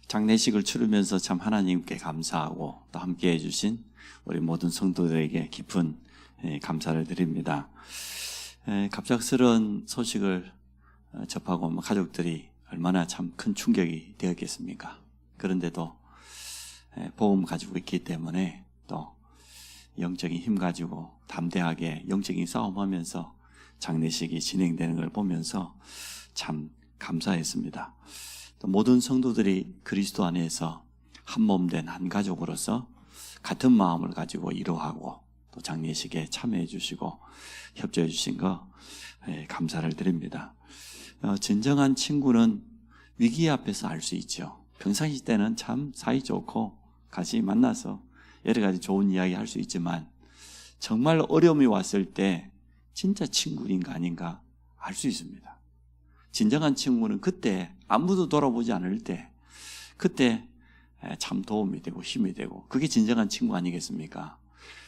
장례식을 치르면서 참 하나님께 감사하고 또 함께 해주신 우리 모든 성도들에게 깊은 감사를 드립니다. 갑작스러운 소식을 접하고 가족들이 얼마나 참 큰 충격이 되었겠습니까? 그런데도 복음 가지고 있기 때문에 또 영적인 힘 가지고 담대하게 영적인 싸움하면서 장례식이 진행되는 걸 보면서 참 감사했습니다. 또 모든 성도들이 그리스도 안에서 한 몸 된 한 가족으로서 같은 마음을 가지고 이루하고 또 장례식에 참여해 주시고 협조해 주신 거 감사를 드립니다. 진정한 친구는 위기 앞에서 알 수 있죠. 평상시 때는 참 사이좋고 같이 만나서 여러 가지 좋은 이야기 할 수 있지만 정말 어려움이 왔을 때 진짜 친구인가 아닌가 알 수 있습니다. 진정한 친구는 그때 아무도 돌아보지 않을 때 그때 참 도움이 되고 힘이 되고 그게 진정한 친구 아니겠습니까?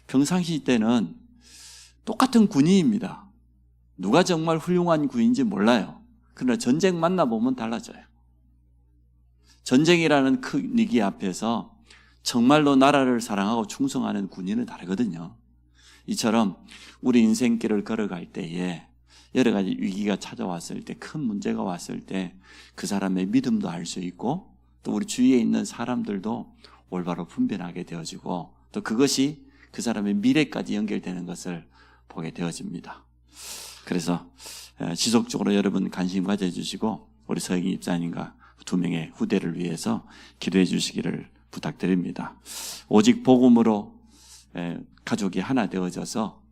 평상시 때는 똑같은 군인입니다. 누가 정말 훌륭한 군인인지 몰라요. 그러나 전쟁 만나보면 달라져요. 전쟁이라는 큰 위기 앞에서 정말로 나라를 사랑하고 충성하는 군인은 다르거든요. 이처럼 우리 인생길을 걸어갈 때에 여러 가지 위기가 찾아왔을 때, 큰 문제가 왔을 때 그 사람의 믿음도 알 수 있고 또 우리 주위에 있는 사람들도 올바로 분별하게 되어지고 또 그것이 그 사람의 미래까지 연결되는 것을 보게 되어집니다. 그래서 지속적으로 여러분 관심 가져주시고 우리 서영희 집사님과 2명의 후대를 위해서 기도해 주시기를 부탁드립니다. 오직 복음으로 가족이 하나 되어져서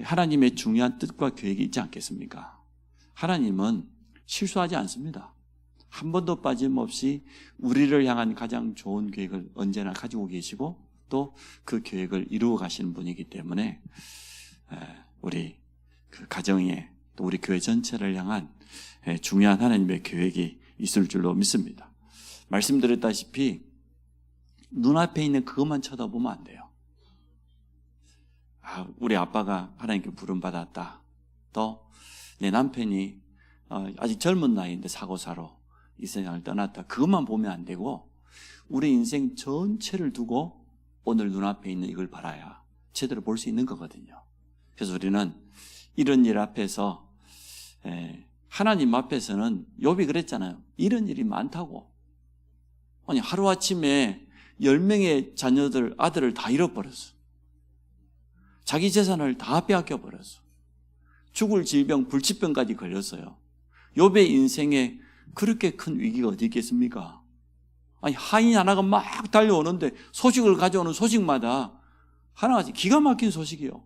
하나님의 중요한 뜻과 계획이 있지 않겠습니까? 하나님은 실수하지 않습니다. 한 번도 빠짐없이 우리를 향한 가장 좋은 계획을 언제나 가지고 계시고 또 그 계획을 이루어 가시는 분이기 때문에 우리 그 가정에 또 우리 교회 전체를 향한 중요한 하나님의 계획이 있을 줄로 믿습니다. 말씀드렸다시피 눈앞에 있는 그것만 쳐다보면 안 돼요. 우리 아빠가 하나님께 부름받았다. 또 내 남편이 아직 젊은 나이인데 사고사로 이 세상을 떠났다. 그것만 보면 안 되고 우리 인생 전체를 두고 오늘 눈앞에 있는 이걸 바라야 제대로 볼 수 있는 거거든요. 그래서 우리는 이런 일 앞에서 하나님 앞에서는 욥이 그랬잖아요. 이런 일이 많다고. 아니 하루아침에 10명의 자녀들 아들을 다 잃어버렸어. 자기 재산을 다 빼앗겨버렸어. 죽을 질병, 불치병까지 걸렸어요. 욥의 인생에 그렇게 큰 위기가 어디 있겠습니까? 아니 하인 하나가 막 달려오는데 소식을 가져오는 소식마다 하나같이 기가 막힌 소식이요.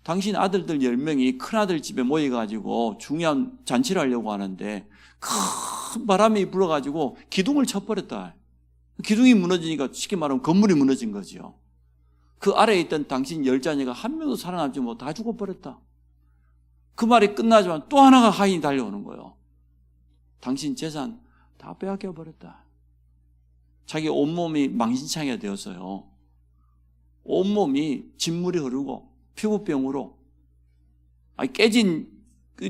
당신 아들들 10명이 큰아들 집에 모여가지고 중요한 잔치를 하려고 하는데 큰 바람이 불어가지고 기둥을 쳐버렸다. 기둥이 무너지니까 쉽게 말하면 건물이 무너진 거죠. 그 아래에 있던 당신 10자녀가 한 명도 살아남지 못하고 다 죽어버렸다. 그 말이 끝나지만 또 하나가 하인이 달려오는 거예요. 당신 재산 다 빼앗겨버렸다. 자기 온몸이 망신창이가 되었어요. 온몸이 진물이 흐르고 피부병으로 깨진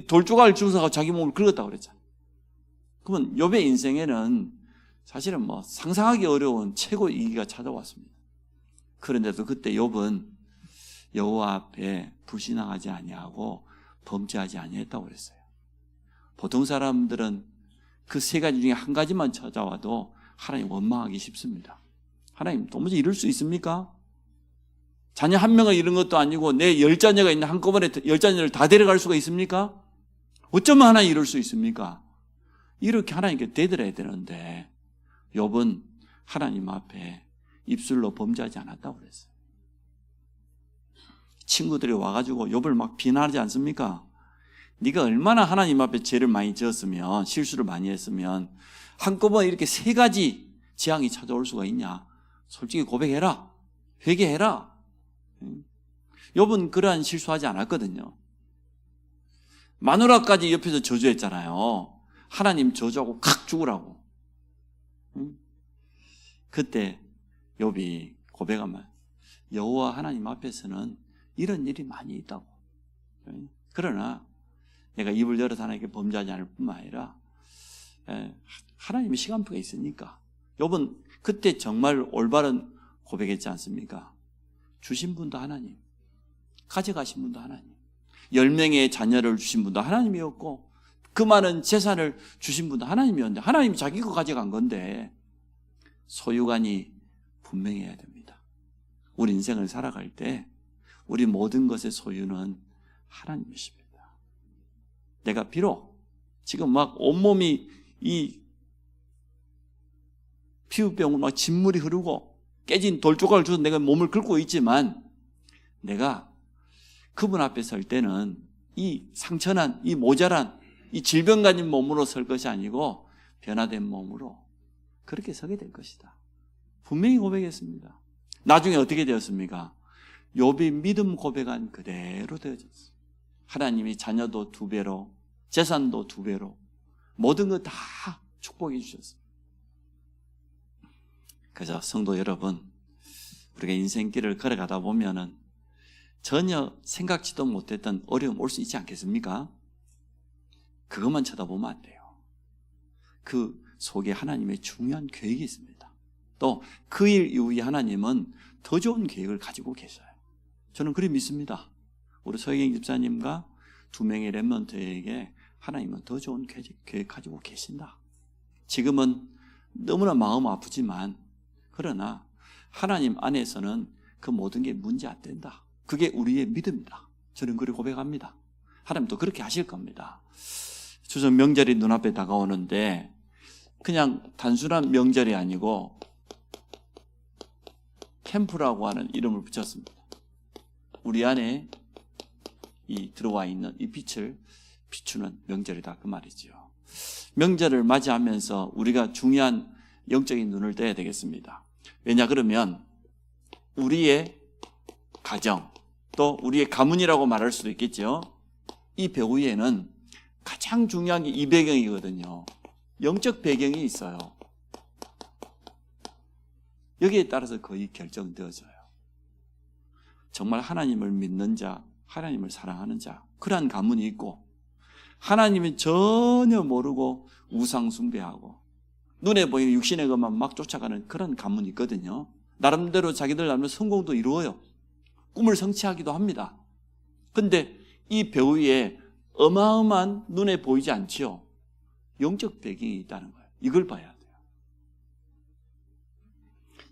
돌조각을 주워서 자기 몸을 긁었다고 그랬잖아요. 그러면 욥의 인생에는 사실은 상상하기 어려운 최고 위기가 찾아왔습니다. 그런데도 그때 욥은 여호와 앞에 불신앙하지 아니하고 범죄하지 아니했다고 그랬어요. 보통 사람들은 그 3가지 중에 한 가지만 찾아와도 하나님 원망하기 쉽습니다. 하나님 도무지 이룰 수 있습니까? 자녀 한 명을 잃은 것도 아니고 내 10자녀가 있는 한꺼번에 10자녀를 다 데려갈 수가 있습니까? 어쩌면 하나님 이룰 수 있습니까? 이렇게 하나님께 대들어야 되는데 욥은 하나님 앞에 입술로 범죄하지 않았다고 그랬어요. 친구들이 와가지고 욥을 막 비난하지 않습니까? 네가 얼마나 하나님 앞에 죄를 많이 지었으면 실수를 많이 했으면 한꺼번에 이렇게 3가지 재앙이 찾아올 수가 있냐? 솔직히 고백해라. 회개해라. 욥은 그러한 실수하지 않았거든요. 마누라까지 옆에서 저주했잖아요. 하나님 저주하고 칵 죽으라고. 그때 욥이 고백하면 여호와 하나님 앞에서는 이런 일이 많이 있다고. 그러나 내가 입을 열어서 하나님께 범죄하지 않을 뿐만 아니라 하나님의 시간표가 있으니까 욥은 그때 정말 올바른 고백했지 않습니까? 주신 분도 하나님, 가져가신 분도 하나님, 10명의 자녀를 주신 분도 하나님이었고 그 많은 재산을 주신 분도 하나님이었는데 하나님이 자기 거 가져간 건데 소유관이 분명해야 됩니다. 우리 인생을 살아갈 때 우리 모든 것의 소유는 하나님이십니다. 내가 비록 지금 막 온몸이 이 피부병으로 막 진물이 흐르고 깨진 돌조각을 줘서 내가 몸을 긁고 있지만 내가 그분 앞에 설 때는 이 상처난, 이 모자란, 이 질병 가진 몸으로 설 것이 아니고 변화된 몸으로 그렇게 서게 될 것이다. 분명히 고백했습니다. 나중에 어떻게 되었습니까? 욥이 믿음 고백한 그대로 되어졌어요. 하나님이 자녀도 2배로, 재산도 2배로, 모든 거 다 축복해 주셨어요. 그래서 성도 여러분, 우리가 인생길을 걸어가다 보면은 전혀 생각지도 못했던 어려움 올 수 있지 않겠습니까? 그것만 쳐다보면 안 돼요. 그 속에 하나님의 중요한 계획이 있습니다. 또 그 일 이후에 하나님은 더 좋은 계획을 가지고 계셔요. 저는 그리 믿습니다. 우리 서혜경 집사님과 2명의 렘넌트에게 하나님은 더 좋은 계획 가지고 계신다. 지금은 너무나 마음 아프지만 그러나 하나님 안에서는 그 모든 게 문제 안 된다. 그게 우리의 믿음이다. 저는 그렇게 고백합니다. 하나님도 그렇게 하실 겁니다. 추석 명절이 눈앞에 다가오는데 그냥 단순한 명절이 아니고 캠프라고 하는 이름을 붙였습니다. 우리 안에 이 들어와 있는 이 빛을 비추는 명절이다 그 말이죠. 명절을 맞이하면서 우리가 중요한 영적인 눈을 떼야 되겠습니다. 왜냐 그러면 우리의 가정 또 우리의 가문이라고 말할 수도 있겠죠. 이 배후에는 가장 중요한 게 이 배경이거든요. 영적 배경이 있어요. 여기에 따라서 거의 결정되어져요. 정말 하나님을 믿는 자, 하나님을 사랑하는 자, 그러한 가문이 있고 하나님은 전혀 모르고 우상 숭배하고 눈에 보이는 육신의 것만 막 쫓아가는 그런 가문이 있거든요. 나름대로 자기들 나름대로 성공도 이루어요. 꿈을 성취하기도 합니다. 근데 이 배후에 어마어마한 눈에 보이지 않지요. 영적 배경이 있다는 거예요. 이걸 봐야 돼요.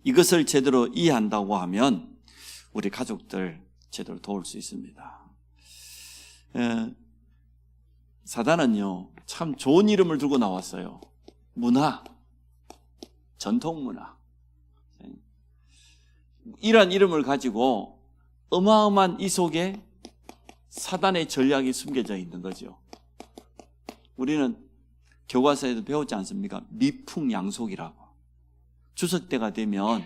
이것을 제대로 이해한다고 하면 우리 가족들 제대로 도울 수 있습니다. 사단은요, 참 좋은 이름을 들고 나왔어요. 문화, 전통 문화. 이러한 이름을 가지고 어마어마한 이 속에 사단의 전략이 숨겨져 있는 거죠. 우리는 교과서에도 배웠지 않습니까? 미풍양속이라고. 추석 때가 되면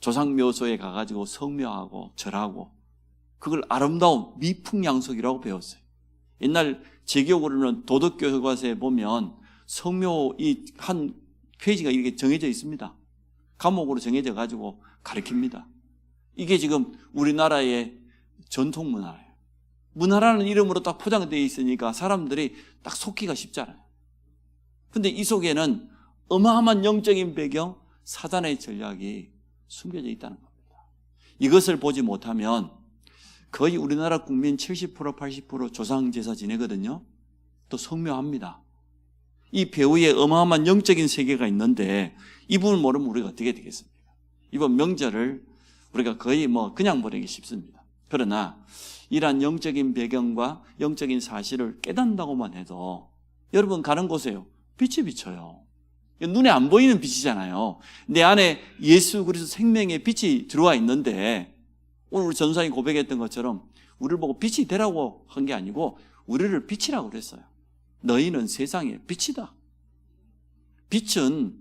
조상묘소에 가가지고 성묘하고 절하고 그걸 아름다운 미풍양속이라고 배웠어요. 옛날 제 기억으로는 도덕교과서에 보면 성묘 이 한 페이지가 이렇게 정해져 있습니다. 과목으로 정해져 가지고 가르칩니다. 이게 지금 우리나라의 전통 문화예요. 문화라는 이름으로 딱 포장되어 있으니까 사람들이 딱 속기가 쉽잖아요. 근데 이 속에는 어마어마한 영적인 배경, 사단의 전략이 숨겨져 있다는 겁니다. 이것을 보지 못하면 거의 우리나라 국민 70%, 80% 조상제사 지내거든요. 또 성묘합니다. 이 배후에 어마어마한 영적인 세계가 있는데 이 부분을 모르면 우리가 어떻게 되겠습니까? 이번 명절을 우리가 거의 그냥 보내기 쉽습니다. 그러나 이러한 영적인 배경과 영적인 사실을 깨닫는다고만 해도 여러분 가는 곳에요. 빛이 비쳐요. 눈에 안 보이는 빛이잖아요. 내 안에 예수 그리스도 생명의 빛이 들어와 있는데 오늘 우리 전사님 고백했던 것처럼 우리를 보고 빛이 되라고 한 게 아니고 우리를 빛이라고 그랬어요. 너희는 세상의 빛이다. 빛은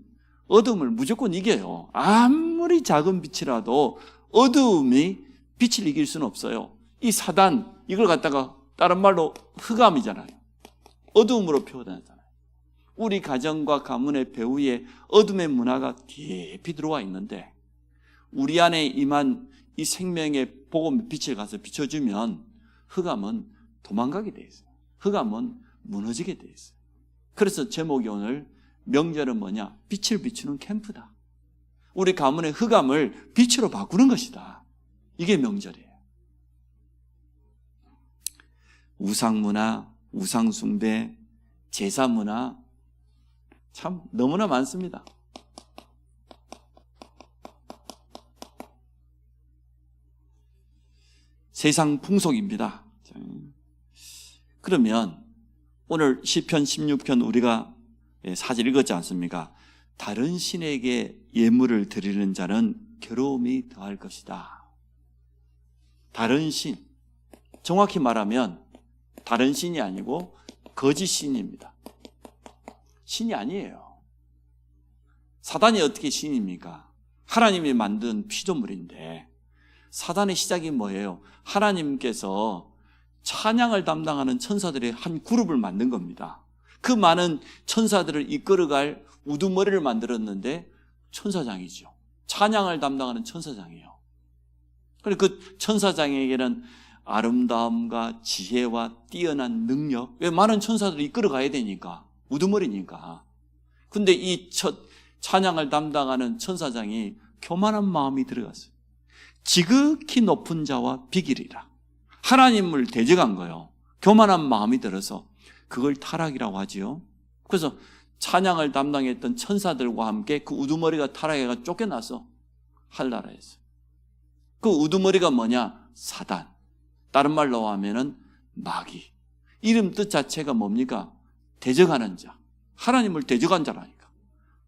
어둠을 무조건 이겨요. 아무리 작은 빛이라도 어둠이 빛을 이길 수는 없어요. 이 사단 이걸 갖다가 다른 말로 흑암이잖아요. 어둠으로 표현하잖아요. 우리 가정과 가문의 배후에 어둠의 문화가 깊이 들어와 있는데 우리 안에 임한 이 생명의 복음의 빛을 가서 비춰주면 흑암은 도망가게 돼 있어요. 흑암은 무너지게 돼 있어요. 그래서 제목이 오늘 명절은 뭐냐? 빛을 비추는 캠프다. 우리 가문의 흑암을 빛으로 바꾸는 것이다. 이게 명절이에요. 우상문화, 우상숭배, 제사문화 참 너무나 많습니다. 세상 풍속입니다. 그러면 오늘 시편 16편 우리가 사절 읽었지 않습니까? 다른 신에게 예물을 드리는 자는 괴로움이 더할 것이다. 다른 신, 정확히 말하면 다른 신이 아니고 거짓 신입니다. 신이 아니에요. 사단이 어떻게 신입니까? 하나님이 만든 피조물인데 사단의 시작이 뭐예요? 하나님께서 찬양을 담당하는 천사들의 한 그룹을 만든 겁니다. 그 많은 천사들을 이끌어갈 우두머리를 만들었는데 천사장이죠. 찬양을 담당하는 천사장이에요. 그리고 그 천사장에게는 아름다움과 지혜와 뛰어난 능력, 왜 많은 천사들을 이끌어가야 되니까, 우두머리니까. 근데 이 찬양을 담당하는 천사장이 교만한 마음이 들어갔어요. 지극히 높은 자와 비길이라. 하나님을 대적한 거예요. 교만한 마음이 들어서 그걸 타락이라고 하지요. 그래서 찬양을 담당했던 천사들과 함께 그 우두머리가 타락해가 쫓겨나서 한나라에서. 그 우두머리가 뭐냐? 사단. 다른 말로 하면은 마귀. 이름 뜻 자체가 뭡니까? 대적하는 자. 하나님을 대적한 자라니까.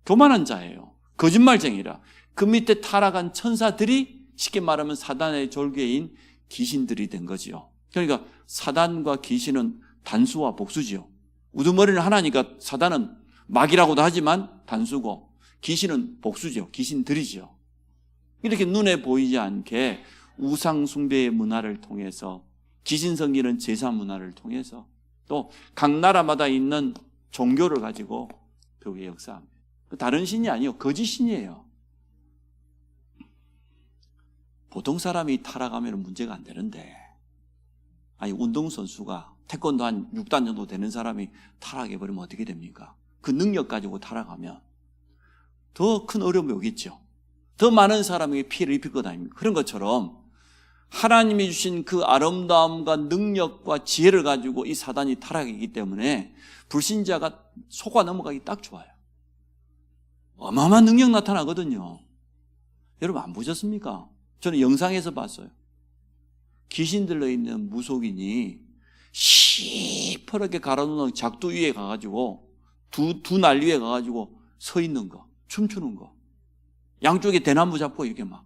교만한 자예요. 거짓말쟁이라. 그 밑에 타락한 천사들이 쉽게 말하면 사단의 졸개인 귀신들이 된 거지요. 그러니까 사단과 귀신은 단수와 복수지요. 우두머리는 하나니까 사단은 마귀라고도 하지만 단수고 귀신은 복수지요. 귀신들이지요. 이렇게 눈에 보이지 않게 우상 숭배의 문화를 통해서 귀신 섬기는 제사 문화를 통해서 또 각 나라마다 있는 종교를 가지고 교회 역사합니다. 다른 신이 아니에요. 거짓 신이에요. 보통 사람이 타락하면 문제가 안 되는데, 아니 운동선수가 태권도 한 6단 정도 되는 사람이 타락해버리면 어떻게 됩니까? 그 능력 가지고 타락하면 더 큰 어려움이 오겠죠. 더 많은 사람에게 피해를 입힐 것 아닙니까? 그런 것처럼 하나님이 주신 그 아름다움과 능력과 지혜를 가지고 이 사단이 타락이기 때문에 불신자가 속아 넘어가기 딱 좋아요. 어마어마한 능력 나타나거든요. 여러분 안 보셨습니까? 저는 영상에서 봤어요. 귀신 들려있는 무속인이 시퍼렇게 갈아놓은 작두 위에 가가지고 두 날 위에 가가지고 서 있는 거, 춤추는 거. 양쪽에 대나무 잡고 이게 막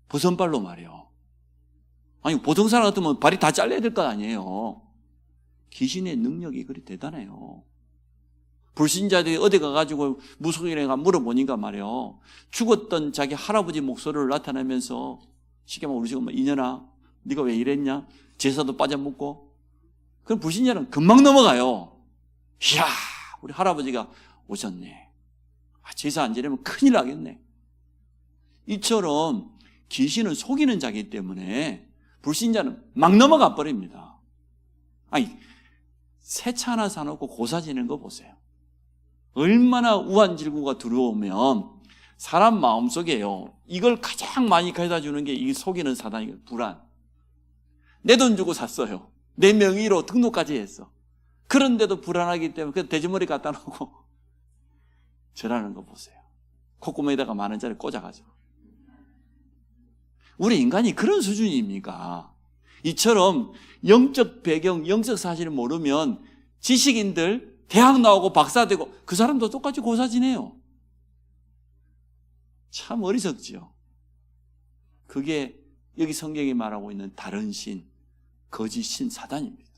버선발로 말이에요. 아니 보통 사람 같으면 발이 다 잘려야 될 것 아니에요. 귀신의 능력이 그리 대단해요. 불신자들이 어디 가가지고 무속인에가 물어보니까 말이에요. 죽었던 자기 할아버지 목소리를 나타내면서 쉽게 말하면 우리 지금 이년아 네가 왜 이랬냐? 제사도 빠져먹고. 그럼 불신자는 금방 넘어가요. 이야 우리 할아버지가 오셨네. 제사 안 지내면 큰일 나겠네. 이처럼 귀신은 속이는 자이기 때문에 불신자는 막 넘어가 버립니다. 아니 새 차 하나 사놓고 고사 지내는 거 보세요. 얼마나 우한질구가 들어오면 사람 마음속에요. 이걸 가장 많이 가져다 주는 게 이 속이는 사단이에요. 불안. 내 돈 주고 샀어요. 내 명의로 등록까지 했어. 그런데도 불안하기 때문에 그 돼지머리 갖다 놓고 절하는 거 보세요. 콧구멍에다가 10,000원짜리 꽂아가지고. 우리 인간이 그런 수준입니까? 이처럼 영적 배경, 영적 사실을 모르면 지식인들 대학 나오고 박사 되고 그 사람도 똑같이 고사 지내요. 참 어리석지요. 그게 여기 성경이 말하고 있는 다른 신, 거짓 신 사단입니다.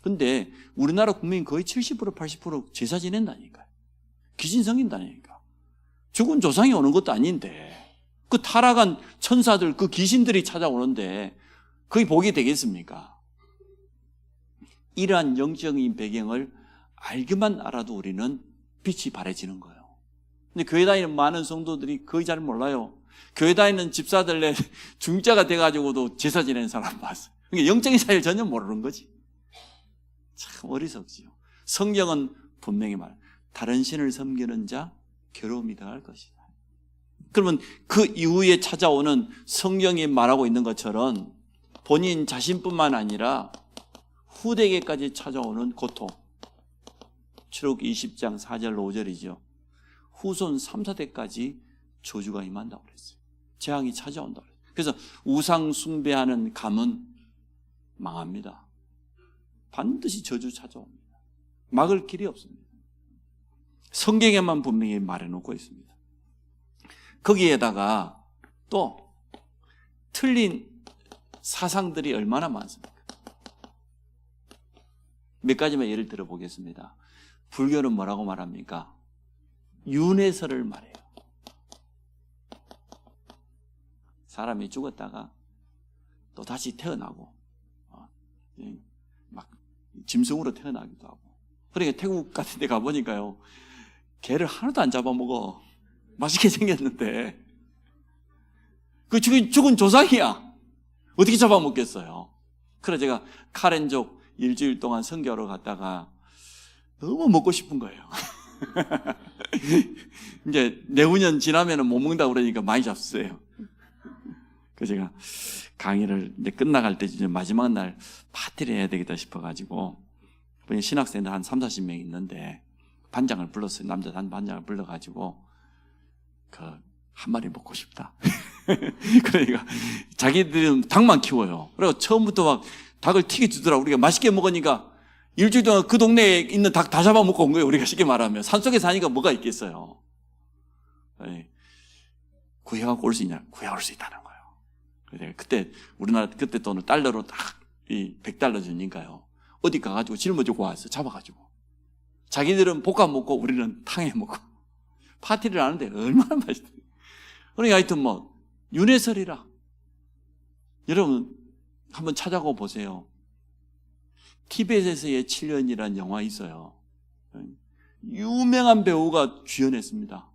근데 우리나라 국민 거의 70% 80% 제사 지낸다니까요. 귀신 섬긴다니까. 죽은 조상이 오는 것도 아닌데 그 타락한 천사들, 그 귀신들이 찾아오는데 그게 복이 되겠습니까? 이러한 영적인 배경을 알기만 알아도 우리는 빛이 바래지는 거예요. 근데 교회 다니는 많은 성도들이 거의 잘 몰라요. 교회 다니는 집사들 내 중자가 돼가지고도 제사 지내는 사람 봤어요. 그러니까 영적인 사실을 전혀 모르는 거지. 참 어리석지요. 성경은 분명히 다른 신을 섬기는 자 괴로움이 더할 것이다. 그러면 그 이후에 찾아오는 성경이 말하고 있는 것처럼 본인 자신뿐만 아니라 후대에게까지 찾아오는 고통. 출애굽기 20장 4절 5절이죠. 후손 3, 4대까지 저주가 임한다고 그랬어요. 재앙이 찾아온다고 그랬어요. 그래서 우상 숭배하는 가문 망합니다. 반드시 저주 찾아옵니다. 막을 길이 없습니다. 성경에만 분명히 말해놓고 있습니다. 거기에다가 또 틀린 사상들이 얼마나 많습니까? 몇 가지만 예를 들어보겠습니다. 불교는 뭐라고 말합니까? 윤회설을 말해요. 사람이 죽었다가 또 다시 태어나고 막 짐승으로 태어나기도 하고. 그러니까 태국 같은 데 가보니까요, 개를 하나도 안 잡아먹어. 맛있게 생겼는데 그 죽은 조상이야. 어떻게 잡아먹겠어요? 그래서 제가 카렌족 일주일 동안 선교하러 갔다가 너무 먹고 싶은 거예요. 이제 내후년 지나면은 못 먹는다고 그러니까 많이 잡수세요. 그래서 제가 강의를 이제 끝나갈 때 이제 마지막 날 파티를 해야 되겠다 싶어가지고 신학생들 한 3, 40명 있는데 반장을 불렀어요. 남자 한 반장을 불러가지고 한 마리 먹고 싶다. 그러니까 자기들은 닭만 키워요. 그리고 처음부터 막 닭을 튀겨주더라. 우리가 맛있게 먹으니까 일주일 동안 그 동네에 있는 닭 다 잡아먹고 온 거예요. 우리가 쉽게 말하면. 산속에 사니까 뭐가 있겠어요. 구해갖고 올 수 있냐? 구해올 수 있다는 거예요. 그래서 그때 우리나라 그때 돈을 달러로 딱 이 100달러 주니까요. 어디 가가지고 짊어지고 왔어. 잡아가지고. 자기들은 볶아 먹고 우리는 탕에 먹고. 파티를 하는데 얼마나 맛있대. 그러니까 하여튼 뭐 윤회설이라. 여러분 한번 찾아고 보세요. 티벳에서의 7년이라는 영화 있어요. 유명한 배우가 주연했습니다.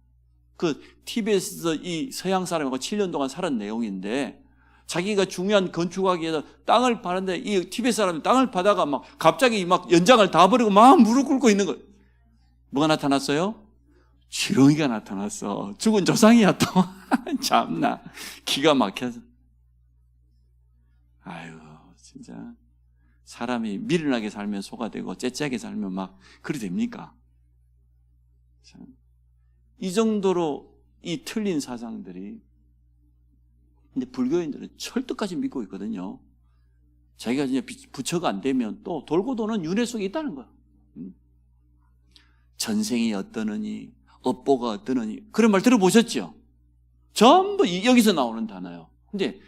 그 티벳에서 이 서양 사람하고 7년 동안 살은 내용인데 자기가 중요한 건축하기 위해서 땅을 파는데 이 티벳 사람이 땅을 파다가 막 갑자기 막 연장을 다 버리고 막 무릎 꿇고 있는 거예요. 뭐가 나타났어요? 지렁이가 나타났어. 죽은 조상이야 또. 참나 기가 막혀서. 아유 진짜 사람이 미련하게 살면 소가 되고 째째하게 살면 막 그리 됩니까? 참. 이 정도로 이 틀린 사상들이. 근데 불교인들은 철떡까지 믿고 있거든요. 자기가 이제 부처가 안 되면 또 돌고 도는 윤회 속에 있다는 거야. 전생이 어떠느니 업보가 어떠느니 그런 말 들어보셨죠? 전부 여기서 나오는 단어예요. 근데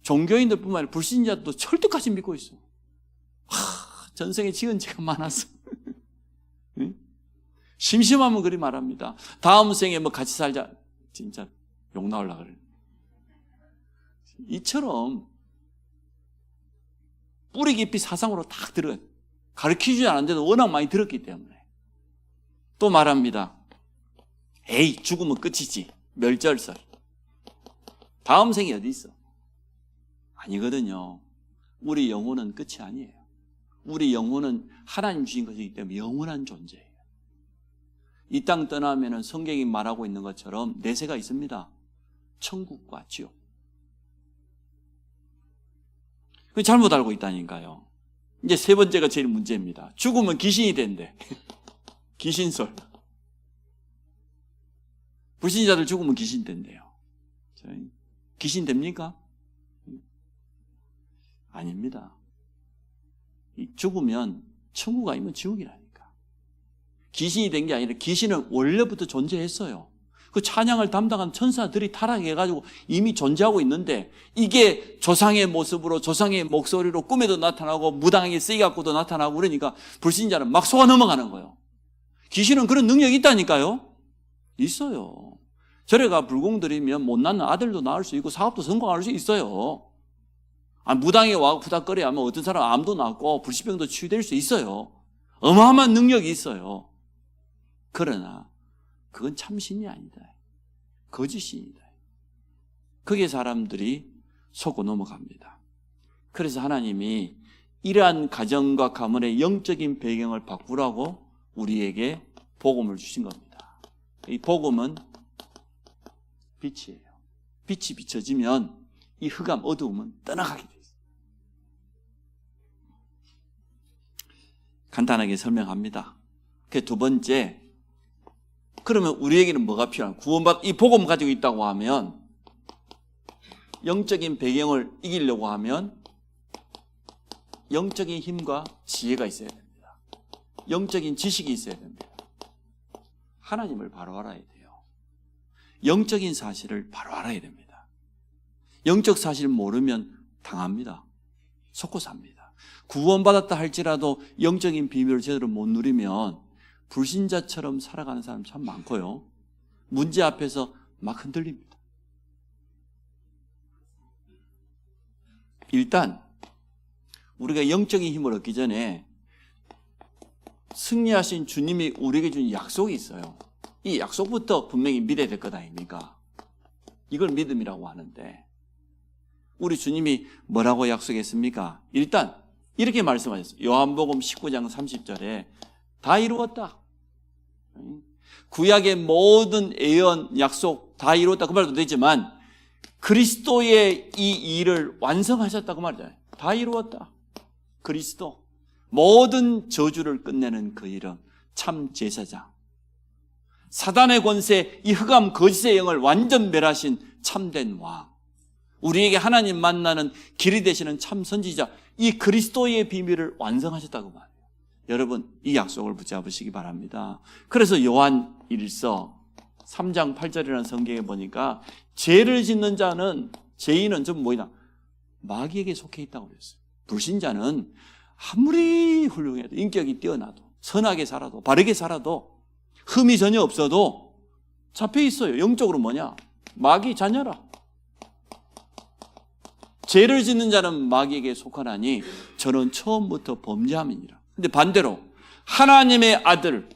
종교인들뿐만 아니라 불신자도 철떡까지 믿고 있어. 전생에 지은 죄가 많았어. 심심하면 그리 말합니다. 다음 생에 뭐 같이 살자. 진짜 욕 나오려고 그래. 이처럼 뿌리 깊이 사상으로 딱 들어가요. 가르치지 않았는데도 워낙 많이 들었기 때문에. 또 말합니다. 에이 죽으면 끝이지. 멸절설. 다음 생이 어디 있어? 아니거든요. 우리 영혼은 끝이 아니에요. 우리 영혼은 하나님 주신 것이기 때문에 영원한 존재예요. 이 땅 떠나면 성경이 말하고 있는 것처럼 내세가 있습니다. 천국과 지옥. 잘못 알고 있다니까요. 이제 세 번째가 제일 문제입니다. 죽으면 귀신이 된대. 귀신설. 불신자들 죽으면 귀신 된대요. 귀신 됩니까? 아닙니다. 죽으면 천국 아니면 지옥이라니까. 귀신이 된 게 아니라 귀신은 원래부터 존재했어요. 그 찬양을 담당한 천사들이 타락해가지고 이미 존재하고 있는데 이게 조상의 모습으로 조상의 목소리로 꿈에도 나타나고 무당에게 쓰이갖고도 나타나고 그러니까 불신자는 막 속아 넘어가는 거예요. 귀신은 그런 능력이 있다니까요. 있어요. 절에가 불공들이면 못 낳는 아들도 낳을 수 있고 사업도 성공할 수 있어요. 무당에 와서 부닥거려 하면 어떤 사람 암도 낫고 불치병도 치유될 수 있어요. 어마어마한 능력이 있어요. 그러나 그건 참신이 아니다. 거짓신이다. 거기에 사람들이 속고 넘어갑니다. 그래서 하나님이 이러한 가정과 가문의 영적인 배경을 바꾸라고 우리에게 복음을 주신 겁니다. 이 복음은 빛이에요. 빛이 비춰지면 이 흑암, 어두움은 떠나가게 돼 있어요. 간단하게 설명합니다. 그 두 번째, 그러면 우리에게는 뭐가 필요한? 이 복음 가지고 있다고 하면, 영적인 배경을 이기려고 하면 영적인 힘과 지혜가 있어야 됩니다. 영적인 지식이 있어야 됩니다. 하나님을 바로 알아야 돼요. 영적인 사실을 바로 알아야 됩니다. 영적 사실을 모르면 당합니다. 속고 삽니다. 구원받았다 할지라도 영적인 비밀을 제대로 못 누리면 불신자처럼 살아가는 사람 참 많고요. 문제 앞에서 막 흔들립니다. 일단 우리가 영적인 힘을 얻기 전에 승리하신 주님이 우리에게 준 약속이 있어요. 이 약속부터 분명히 믿어야 될 것 아닙니까? 이걸 믿음이라고 하는데 우리 주님이 뭐라고 약속했습니까? 일단 이렇게 말씀하셨어요. 요한복음 19장 30절에 다 이루었다. 구약의 모든 예언, 약속 다 이루었다 그 말도 되지만 그리스도의 이 일을 완성하셨다 그 말이잖아요. 다 이루었다. 그리스도 모든 저주를 끝내는 그 일은 참 제사장, 사단의 권세, 이 흑암 거짓의 영을 완전 멸하신 참된 왕, 우리에게 하나님 만나는 길이 되시는 참 선지자, 이 그리스도의 비밀을 완성하셨다고 말해요. 여러분 이 약속을 붙잡으시기 바랍니다. 그래서 요한 1서 3장 8절이라는 성경에 보니까 죄를 짓는 자는, 죄인은 좀 뭐이나 마귀에게 속해 있다고 그랬어요. 불신자는 아무리 훌륭해도 인격이 뛰어나도 선하게 살아도 바르게 살아도 흠이 전혀 없어도 잡혀 있어요. 영적으로 뭐냐? 마귀 자녀라. 죄를 짓는 자는 마귀에게 속하나니 저는 처음부터 범죄함이니라. 근데 반대로 하나님의 아들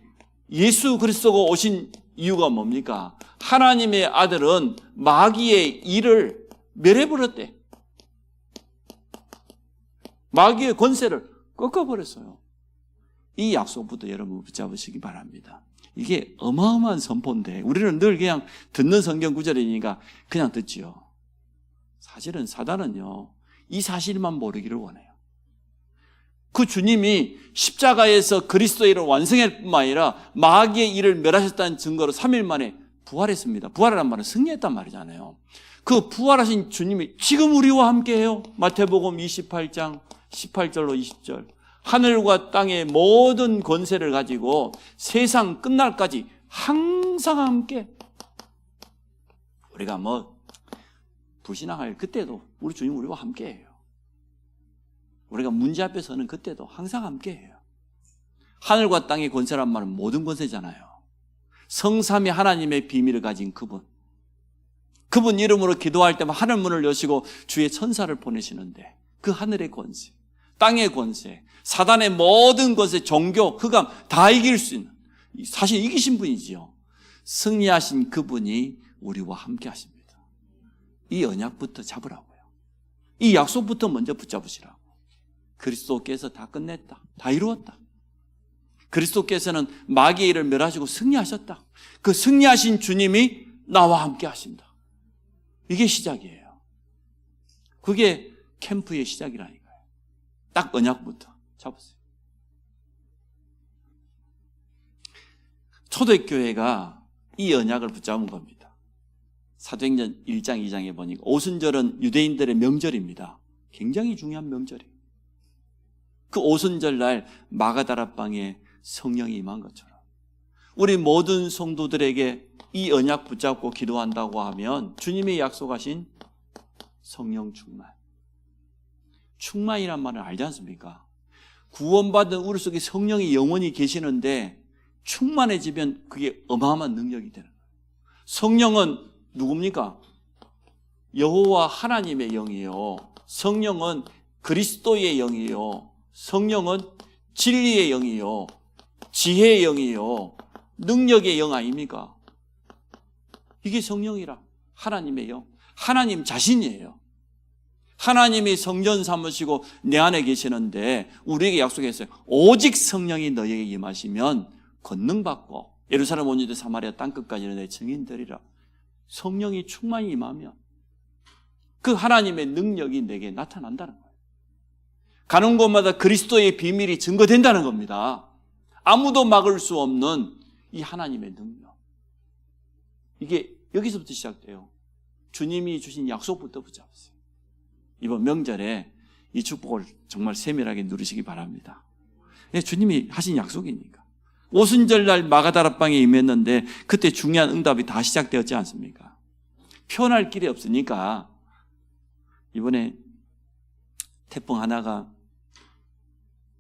예수 그리스도가 오신 이유가 뭡니까? 하나님의 아들은 마귀의 일을 멸해버렸대. 마귀의 권세를 꺾어버렸어요. 이 약속부터 여러분 붙잡으시기 바랍니다. 이게 어마어마한 선포인데 우리는 늘 그냥 듣는 성경 구절이니까 그냥 듣지요. 사실은 사단은요, 이 사실만 모르기를 원해요. 그 주님이 십자가에서 그리스도의 일을 완성할 뿐만 아니라 마귀의 일을 멸하셨다는 증거로 3일 만에 부활했습니다. 부활이란 말은 승리했단 말이잖아요. 그 부활하신 주님이 지금 우리와 함께해요. 마태복음 28장 18절로 20절. 하늘과 땅의 모든 권세를 가지고 세상 끝날까지 항상 함께. 우리가 불신앙할 그때도 우리 주님 우리와 함께해요. 우리가 문제 앞에 서는 그때도 항상 함께해요. 하늘과 땅의 권세란 말은 모든 권세잖아요. 성삼위 하나님의 비밀을 가진 그분 이름으로 기도할 때만 하늘 문을 여시고 주의 천사를 보내시는데 그 하늘의 권세, 땅의 권세, 사단의 모든 권세, 종교, 흑암 다 이길 수 있는, 사실 이기신 분이지요. 승리하신 그분이 우리와 함께 하십니다. 이 언약부터 잡으라고요. 이 약속부터 먼저 붙잡으시라고. 그리스도께서 다 끝냈다. 다 이루었다. 그리스도께서는 마귀의 일을 멸하시고 승리하셨다. 그 승리하신 주님이 나와 함께 하신다. 이게 시작이에요. 그게 캠프의 시작이라니까요. 딱 언약부터 잡았어요. 초대교회가 이 언약을 붙잡은 겁니다. 사도행전 1장 2장에 보니까 오순절은 유대인들의 명절입니다. 굉장히 중요한 명절이에요. 그 오순절날 마가다라방에 성령이 임한 것처럼 우리 모든 성도들에게 이 언약 붙잡고 기도한다고 하면 주님이 약속하신 성령 충만. 충만이란 말을 알지 않습니까? 구원받은 우리 속에 성령이 영원히 계시는데 충만해지면 그게 어마어마한 능력이 되는 거예요. 성령은 누굽니까? 여호와 하나님의 영이에요. 성령은 그리스도의 영이에요. 성령은 진리의 영이에요. 지혜의 영이에요. 능력의 영 아닙니까? 이게 성령이라. 하나님의 영. 하나님 자신이에요. 하나님이 성전 삼으시고 내 안에 계시는데 우리에게 약속했어요. 오직 성령이 너희에게 임하시면 권능 받고 예루살렘 온 유대 사마리아 땅끝까지는 내 증인되리라. 성령이 충만히 임하면 그 하나님의 능력이 내게 나타난다는 거예요. 가는 곳마다 그리스도의 비밀이 증거된다는 겁니다. 아무도 막을 수 없는 이 하나님의 능력. 이게 여기서부터 시작돼요. 주님이 주신 약속부터 붙잡으세요. 이번 명절에 이 축복을 정말 세밀하게 누리시기 바랍니다. 주님이 하신 약속이니까. 오순절날 마가다락방에 임했는데 그때 중요한 응답이 다 시작되었지 않습니까? 표현할 길이 없으니까 이번에 태풍 하나가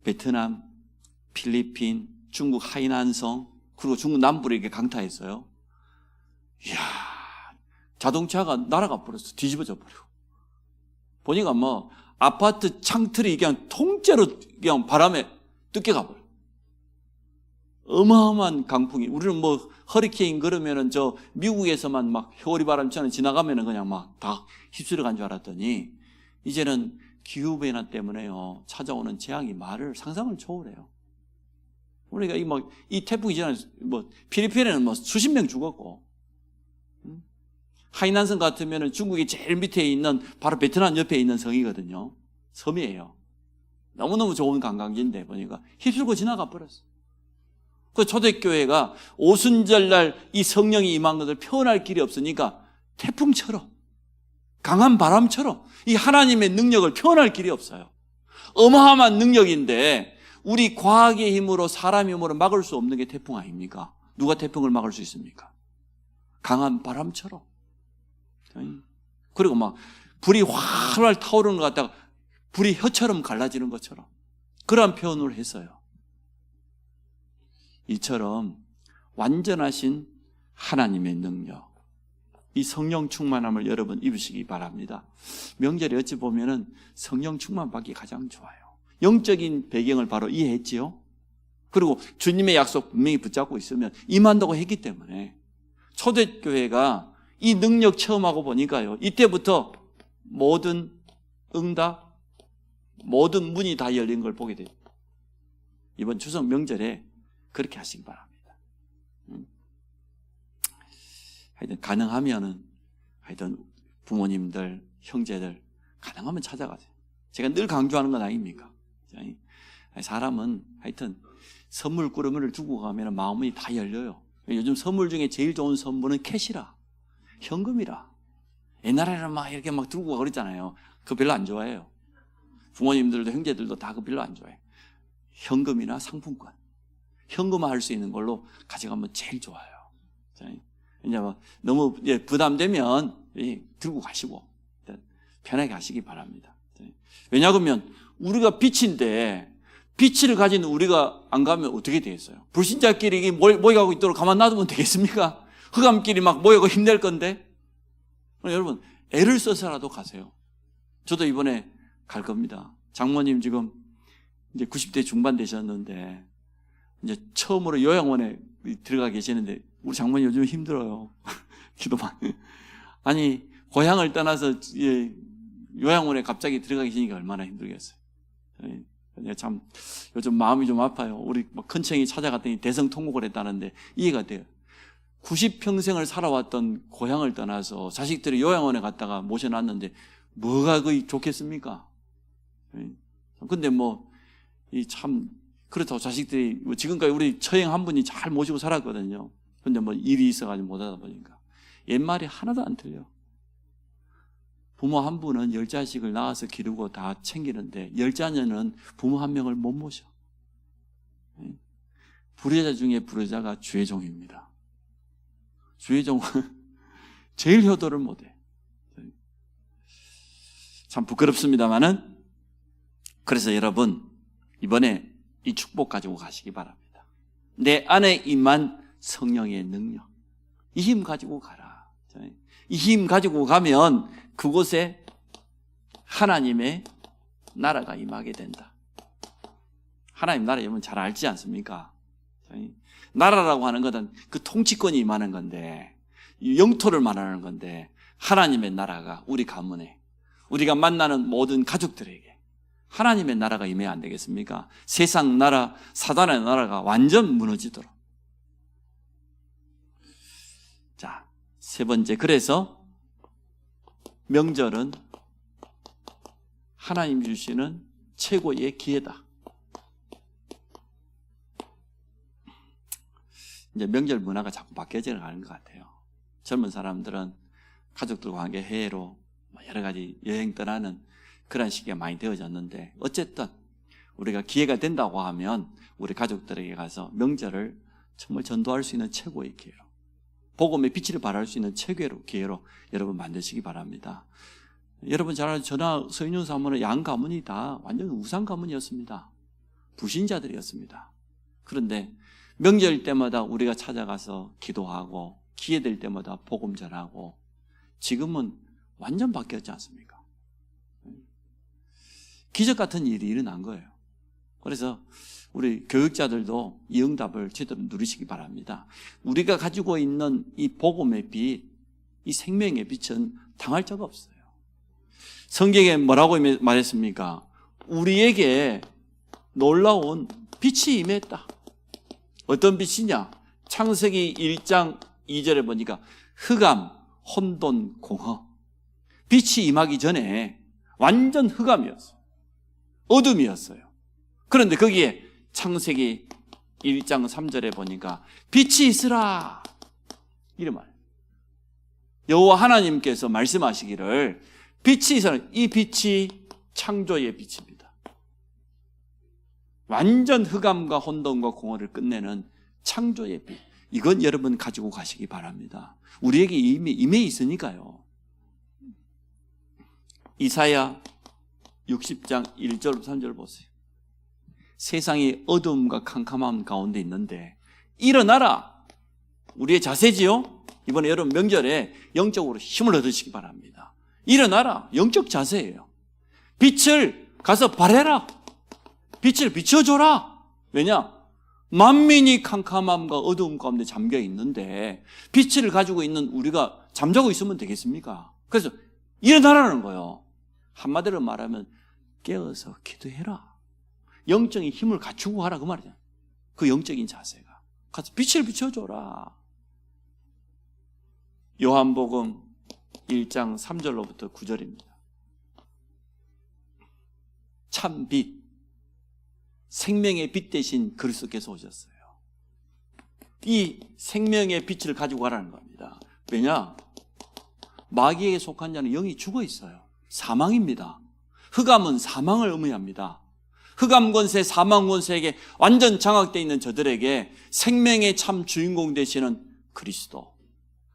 베트남, 필리핀, 중국 하이난성 그리고 중국 남부를 이렇게 강타했어요. 이야, 자동차가 날아가 버렸어. 뒤집어져 버려. 보니까 뭐 아파트 창틀이 그냥 통째로 그냥 바람에 뜯겨가 버려. 어마어마한 강풍이. 우리는 뭐 허리케인 그러면은 저 미국에서만 막 회오리 바람처럼 지나가면은 그냥 막 다 휩쓸려 간 줄 알았더니 이제는 기후변화 때문에요. 찾아오는 재앙이 말을 상상을 초월해요. 우리가 이 태풍이 지난 필리핀에는 수십 명 죽었고, 하이난성 같으면은 중국이 제일 밑에 있는 바로 베트남 옆에 있는 성이거든요. 섬이에요. 너무너무 좋은 관광지인데 보니까 휩쓸고 지나가 버렸어. 그 초대교회가 오순절날 이 성령이 임한 것을 표현할 길이 없으니까 태풍처럼 강한 바람처럼 이 하나님의 능력을 표현할 길이 없어요. 어마어마한 능력인데 우리 과학의 힘으로 사람의 힘으로 막을 수 없는 게 태풍 아닙니까? 누가 태풍을 막을 수 있습니까? 강한 바람처럼. 그리고 막 불이 활활 타오르는 것 같다가 불이 혀처럼 갈라지는 것처럼 그러한 표현을 했어요. 이처럼 완전하신 하나님의 능력, 이 성령 충만함을 여러분 입으시기 바랍니다. 명절에 어찌 보면은 성령 충만 받기 가장 좋아요. 영적인 배경을 바로 이해했지요. 그리고 주님의 약속 분명히 붙잡고 있으면 임한다고 했기 때문에 초대교회가 이 능력 체험하고 보니까요, 이때부터 모든 응답, 모든 문이 다 열린 걸 보게 돼요. 이번 추석 명절에 그렇게 하시기 바랍니다. 하여튼 가능하면은 하여튼 부모님들, 형제들 가능하면 찾아가세요. 제가 늘 강조하는 건 아닙니까? 사람은 하여튼 선물 꾸러미를 두고 가면 마음이 다 열려요. 요즘 선물 중에 제일 좋은 선물은 캐시라, 현금이라. 옛날에는 막 이렇게 막 들고 가고 그랬잖아요. 그거 별로 안 좋아해요. 부모님들도 형제들도 다 그거 별로 안 좋아해요. 현금이나 상품권, 현금화할 수 있는 걸로 가져가면 제일 좋아요. 이제 뭐 너무 부담되면 들고 가시고 편하게 가시기 바랍니다. 왜냐하면 우리가 빛인데 빛을 가진 우리가 안 가면 어떻게 되겠어요? 불신자끼리 모여가고 있도록 가만 놔두면 되겠습니까? 흑암끼리 막 모여가 힘낼 건데. 여러분 애를 써서라도 가세요. 저도 이번에 갈 겁니다. 장모님 지금 이제 90대 중반 되셨는데 이제 처음으로 요양원에 들어가 계시는데 우리 장모님 요즘 힘들어요. 기도만. 아니 고향을 떠나서 요양원에 갑자기 들어가 계시니까 얼마나 힘들겠어요. 참 요즘 마음이 좀 아파요. 우리 큰챙이 찾아갔더니 대성통곡을 했다는데 이해가 돼요. 90평생을 살아왔던 고향을 떠나서 자식들이 요양원에 갔다가 모셔놨는데 뭐가 그이 좋겠습니까? 근데 참 그렇다고 자식들이 지금까지 우리 처형 한 분이 잘 모시고 살았거든요. 근데 일이 있어가지고 못하다 보니까 옛말이 하나도 안 틀려. 부모 한 분은 10자식을 낳아서 기르고 다 챙기는데 10자녀는 부모 한 명을 못 모셔. 불효자 중에 불효자가 주의 종입니다. 주의 종은 제일 효도를 못해. 참 부끄럽습니다만은 그래서 여러분 이번에 이 축복 가지고 가시기 바랍니다. 내 안에 임한 성령의 능력, 이 힘 가지고 가라. 이 힘 가지고 가면 그곳에 하나님의 나라가 임하게 된다. 하나님 나라 여러분 잘 알지 않습니까? 나라라고 하는 것은 그 통치권이 임하는 건데, 영토를 말하는 건데, 하나님의 나라가 우리 가문에, 우리가 만나는 모든 가족들에게 하나님의 나라가 임해야 안 되겠습니까? 세상 나라, 사단의 나라가 완전 무너지도록. 자, 세 번째, 그래서 명절은 하나님 주시는 최고의 기회다. 이제 명절 문화가 자꾸 바뀌어져 가는 것 같아요. 젊은 사람들은 가족들과 함께 해외로 여러 가지 여행 떠나는 그런 시기가 많이 되어졌는데, 어쨌든 우리가 기회가 된다고 하면 우리 가족들에게 가서 명절을 정말 전도할 수 있는 최고의 기회로, 복음의 빛을 발할 수 있는 최고의 기회로 여러분 만드시기 바랍니다. 여러분 잘 아는 저나 서인윤 사모는 양 가문이 다 완전 우상 가문이었습니다. 불신자들이었습니다. 그런데 명절 때마다 우리가 찾아가서 기도하고 기회될 때마다 복음 전하고, 지금은 완전 바뀌었지 않습니까? 기적 같은 일이 일어난 거예요. 그래서 우리 교육자들도 이 응답을 제대로 누리시기 바랍니다. 우리가 가지고 있는 이 복음의 빛, 이 생명의 빛은 당할 자가 없어요. 성경에 뭐라고 말했습니까? 우리에게 놀라운 빛이 임했다. 어떤 빛이냐? 창세기 1장 2절에 보니까 흑암, 혼돈, 공허. 빛이 임하기 전에 완전 흑암이었어요. 어둠이었어요. 그런데 거기에 창세기 1장 3절에 보니까 빛이 있으라, 이런 말. 여호와 하나님께서 말씀하시기를 빛이 있으라. 이 빛이 창조의 빛입니다. 완전 흑암과 혼돈과 공허를 끝내는 창조의 빛. 이건 여러분 가지고 가시기 바랍니다. 우리에게 이미 임해 있으니까요. 이사야 60장 1절 3절 보세요. 세상이 어둠과 캄캄함 가운데 있는데 일어나라. 우리의 자세지요. 이번에 여러분 명절에 영적으로 힘을 얻으시기 바랍니다. 일어나라. 영적 자세예요. 빛을 가서 발해라. 빛을 비춰줘라. 왜냐? 만민이 캄캄함과 어두움 가운데 잠겨 있는데 빛을 가지고 있는 우리가 잠자고 있으면 되겠습니까? 그래서 일어나라는 거예요. 한마디로 말하면 깨어서 기도해라. 영적인 힘을 갖추고 하라, 그 말이잖아요. 그 영적인 자세가. 가서 빛을 비춰줘라. 요한복음 1장 3절로부터 9절입니다. 참 빛, 생명의 빛 대신 그리스도께서 오셨어요. 이 생명의 빛을 가지고 가라는 겁니다. 왜냐? 마귀에게 속한 자는 영이 죽어 있어요. 사망입니다. 흑암은 사망을 의미합니다. 흑암 권세, 사망 권세에게 완전 장악되어 있는 저들에게 생명의 참 주인공 되시는 그리스도,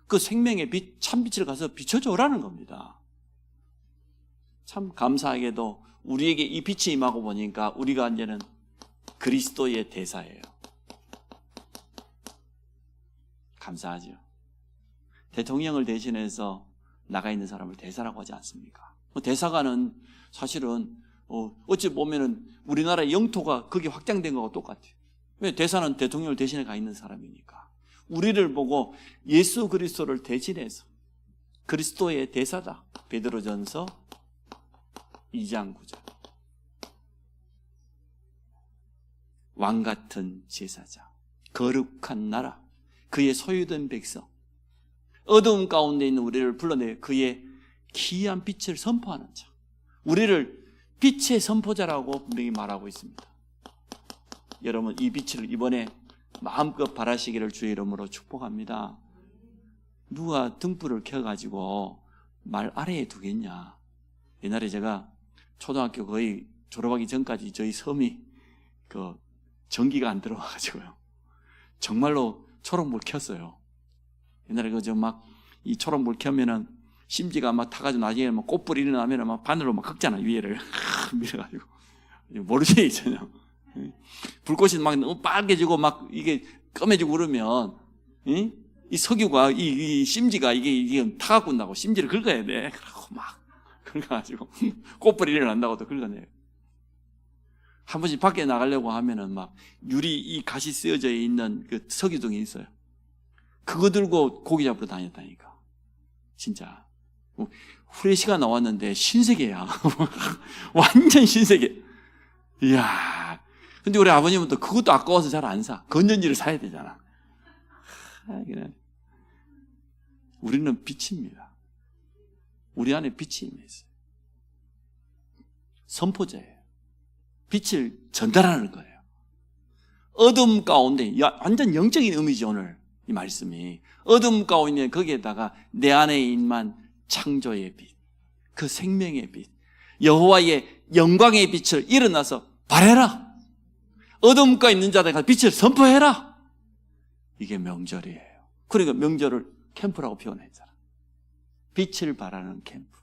그 생명의 빛, 참 빛을 가서 비춰줘라는 겁니다. 참 감사하게도 우리에게 이 빛이 임하고 보니까 우리가 이제는 그리스도의 대사예요. 감사하죠. 대통령을 대신해서 나가 있는 사람을 대사라고 하지 않습니까? 대사관은 사실은 어찌 보면은 우리나라의 영토가 그게 확장된 거하고 똑같아요. 왜? 대사는 대통령을 대신해 가 있는 사람이니까. 우리를 보고 예수 그리스도를 대신해서 그리스도의 대사다. 베드로전서 2장 9절. 왕 같은 제사장, 거룩한 나라, 그의 소유된 백성, 어두움 가운데 있는 우리를 불러내 그의 기이한 빛을 선포하는 자, 우리를 빛의 선포자라고 분명히 말하고 있습니다. 여러분, 이 빛을 이번에 마음껏 바라시기를 주의 이름으로 축복합니다. 누가 등불을 켜가지고 말 아래에 두겠냐. 옛날에 제가 초등학교 거의 졸업하기 전까지 저희 섬이 전기가 안 들어와가지고요, 정말로 초록불 켰어요. 옛날에 이 초록불 켜면은 심지가 막 타가지고 나중에 막 꽃불이 일어나면은 막 바늘로 막 긁잖아, 위에를. 밀어가지고. 모르지, 전혀. 불꽃이 막 너무 빨개지고 막 이게 검해지고 그러면, 이 석유가, 이 심지가 이게 타갖고 온다고 심지를 긁어야 돼. 그러고 막 긁어가지고 꽃불이 일어난다고 또 긁어내요. 한 번씩 밖에 나가려고 하면은 막 유리 이 가시 쓰여져 있는 그 석유등이 있어요. 그거 들고 고기 잡으러 다녔다니까. 진짜. 후레쉬가 나왔는데 신세계야. 완전 신세계. 이야. 근데 우리 아버님은 또 그것도 아까워서 잘 안 사. 건전지를 사야 되잖아. 우리는 빛입니다. 우리 안에 빛이 임했어요. 선포자예요. 빛을 전달하는 거예요. 어둠 가운데, 완전 영적인 의미죠, 오늘 이 말씀이. 어둠 가운데 거기에다가 내 안에 임한 창조의 빛, 그 생명의 빛, 여호와의 영광의 빛을 일어나서 발해라. 어둠 가운데 있는 자들에게 빛을 선포해라. 이게 명절이에요. 그러니까 명절을 캠프라고 표현했잖아. 빛을 발하는 캠프.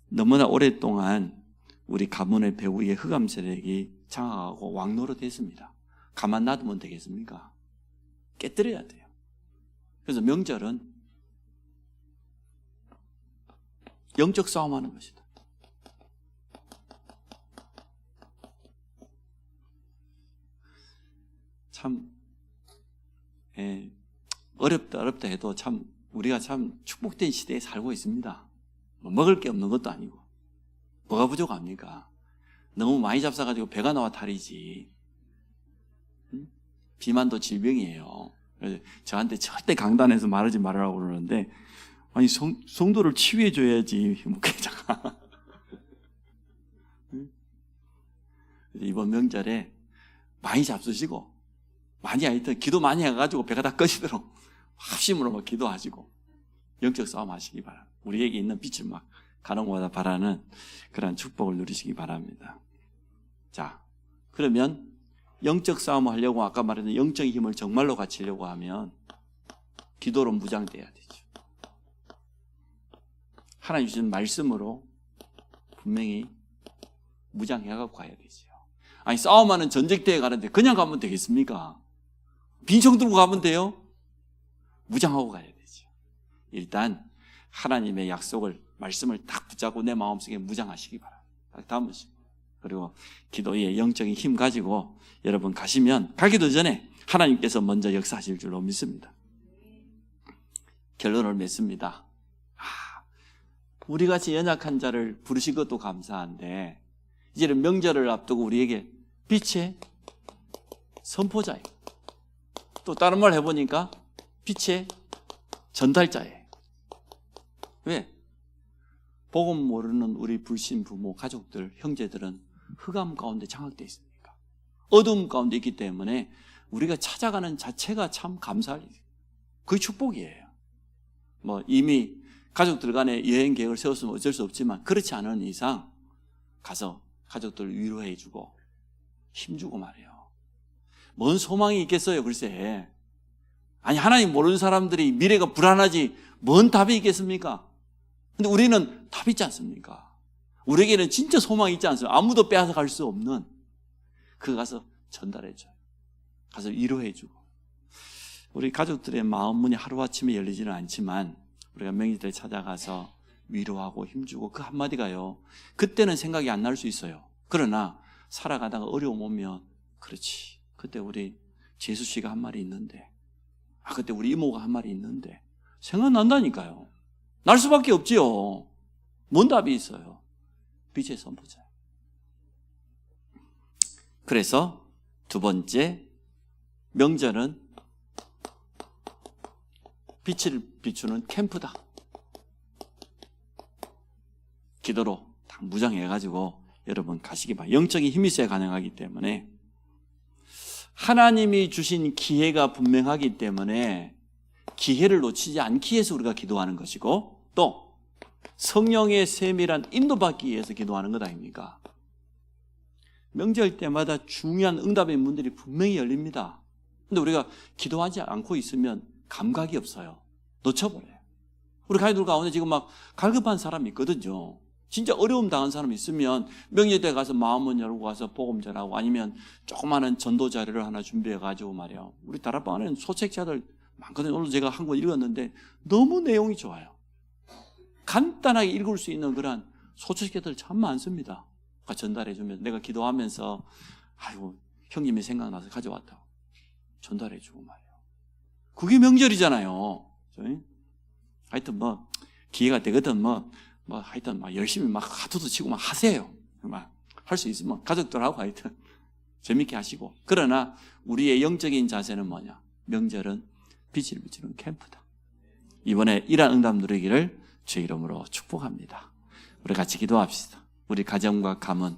너무나 오랫동안 우리 가문의 배후의 흑암 세력이 장악하고 왕노릇 했습니다. 가만 놔두면 되겠습니까? 깨뜨려야 돼요. 그래서 명절은 영적 싸움하는 것이다. 참 어렵다 해도 참 우리가 참 축복된 시대에 살고 있습니다. 뭐 먹을 게 없는 것도 아니고 뭐가 부족합니까? 너무 많이 잡숴가지고 배가 나와 탈이지. 비만도 질병이에요. 그래서 저한테 절대 강단에서 말하지 말라고 그러는데, 아니 성도를 치유해 줘야지 목회자가. 이번 명절에 많이 잡수시고 많이 하여튼 기도 많이 해가지고 배가 다 꺼지도록 합심으로 막 기도하시고 영적 싸움 하시기 바랍니다. 우리에게 있는 빛을 막 가능하다 바라는 그런 축복을 누리시기 바랍니다. 자, 그러면 영적 싸움을 하려고 아까 말했던 영적인 힘을 정말로 갖추려고 하면 기도로 무장돼야 되죠. 하나님 주신 말씀으로 분명히 무장해갖고 가야 되죠. 아니 싸움하는 전쟁터에 가는데 그냥 가면 되겠습니까? 빈총 들고 가면 돼요? 무장하고 가야 되죠. 일단 하나님의 약속을 말씀을 딱 붙잡고 내 마음속에 무장하시기 바랍니다. 딱 담으시고 그리고 기도의 영적인 힘 가지고 여러분 가시면 가기도 전에 하나님께서 먼저 역사하실 줄로 믿습니다. 결론을 맺습니다. 우리같이 연약한 자를 부르신 것도 감사한데 이제는 명절을 앞두고 우리에게 빛의 선포자예요. 또 다른 말 해보니까 빛의 전달자예요. 왜? 복음 모르는 우리 불신 부모, 가족들, 형제들은 흑암 가운데 장악되어 있습니까? 어둠 가운데 있기 때문에 우리가 찾아가는 자체가 참 감사할 일이에요. 그게 축복이에요. 뭐 이미 가족들 간에 여행 계획을 세웠으면 어쩔 수 없지만 그렇지 않은 이상 가서 가족들을 위로해주고 힘주고 말이에요. 뭔 소망이 있겠어요, 글쎄. 아니 하나님 모르는 사람들이 미래가 불안하지 뭔 답이 있겠습니까? 근데 우리는 답이 있지 않습니까? 우리에게는 진짜 소망이 있지 않습니까? 아무도 빼앗아갈 수 없는. 그거 가서 전달해줘요. 가서 위로해주고. 우리 가족들의 마음 문이 하루아침에 열리지는 않지만 우리가 명절에 찾아가서 위로하고 힘주고 그 한마디가요. 그때는 생각이 안 날 수 있어요. 그러나 살아가다가 어려움 오면 그렇지. 그때 우리 재수 씨가 한 말이 있는데 그때 우리 이모가 한 말이 있는데 생각난다니까요. 날 수밖에 없지요. 뭔 답이 있어요? 빛의 선포자. 그래서 두 번째 명절은 빛을 비추는 캠프다. 기도로 다 무장해가지고 여러분 가시기 바랍니다. 영적인 힘이 있어야 가능하기 때문에 하나님이 주신 기회가 분명하기 때문에 기회를 놓치지 않기 위해서 우리가 기도하는 것이고 또 성령의 세밀한 인도받기 위해서 기도하는 것 아닙니까? 명절 때마다 중요한 응답의 문들이 분명히 열립니다. 근데 우리가 기도하지 않고 있으면 감각이 없어요. 놓쳐버려요. 우리 가족들 가운데 지금 막 갈급한 사람이 있거든요. 진짜 어려움 당한 사람이 있으면 명절 때 가서 마음문 열고 가서 복음 전하고 아니면 조그마한 전도 자료를 하나 준비해가지고 말이야. 우리 다락방 안에는 소책자들 많거든요. 오늘 제가 한 권 읽었는데 너무 내용이 좋아요. 간단하게 읽을 수 있는 그런 소책자들 참 많습니다. 전달해주면 내가 기도하면서 아이고 형님이 생각나서 가져왔다고 전달해주고 말이에요. 그게 명절이잖아요. 하여튼 뭐 기회가 되거든 뭐 하여튼 막 열심히 막 하도도 치고 막 하세요. 막 할 수 있으면 가족들하고 하여튼 재밌게 하시고. 그러나 우리의 영적인 자세는 뭐냐? 명절은 빛을 비추는 캠프다. 이번에 이러한 응답 누리기를 주의 이름으로 축복합니다. 우리 같이 기도합시다. 우리 가정과 가문,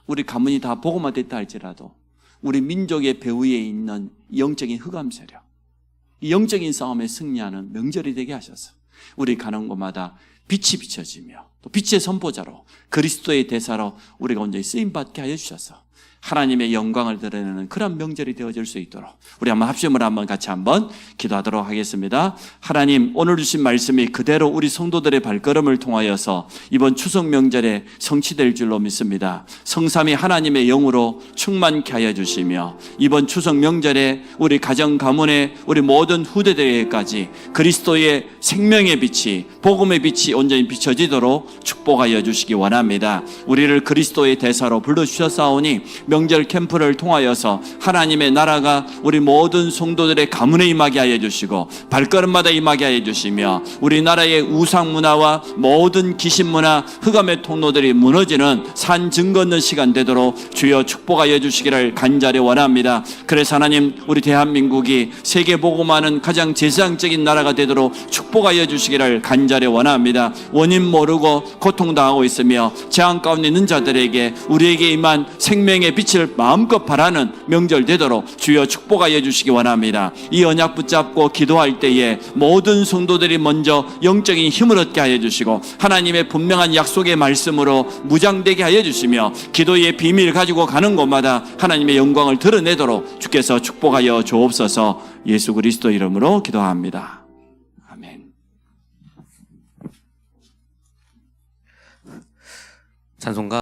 우리 가문이 다 복음화 됐다 할지라도 우리 민족의 배후에 있는 영적인 흑암 세력, 이 영적인 싸움에 승리하는 명절이 되게 하셔서 우리 가는 곳마다 빛이 비춰지며 또 빛의 선포자로 그리스도의 대사로 우리가 온전히 쓰임받게 하여 주셔서 하나님의 영광을 드러내는 그런 명절이 되어질 수 있도록 우리 한번 합심을 한번 같이 한번 기도하도록 하겠습니다. 하나님, 오늘 주신 말씀이 그대로 우리 성도들의 발걸음을 통하여서 이번 추석 명절에 성취될 줄로 믿습니다. 성삼위 하나님의 영으로 충만케 하여 주시며 이번 추석 명절에 우리 가정 가문에 우리 모든 후대들에게까지 그리스도의 생명의 빛이, 복음의 빛이 온전히 비춰지도록 축복하여 주시기 원합니다. 우리를 그리스도의 대사로 불러주셨사오니 명절 캠프를 통하여서 하나님의 나라가 우리 모든 성도들의 가문에 임하게 하여 주시고 발걸음마다 임하게 하여 주시며 우리나라의 우상 문화와 모든 귀신 문화, 흑암의 통로들이 무너지는 산 증거는 시간 되도록 주여 축복하여 주시기를 간절히 원합니다. 그래서 하나님, 우리 대한민국이 세계 복음화는 가장 제사장적인 나라가 되도록 축복하여 주시기를 간절히 원합니다. 원인 모르고 고통당하고 있으며 재앙 가운데 있는 자들에게 우리에게 임한 생명의 빛을 마음껏 바라는 명절 되도록 주여 축복하여 주시기 원합니다. 이 언약 붙잡고 기도할 때에 모든 성도들이 먼저 영적인 힘을 얻게 하여 주시고 하나님의 분명한 약속의 말씀으로 무장되게 하여 주시며 기도의 비밀을 가지고 가는 곳마다 하나님의 영광을 드러내도록 주께서 축복하여 주옵소서. 예수 그리스도 이름으로 기도합니다. 아멘. 찬송가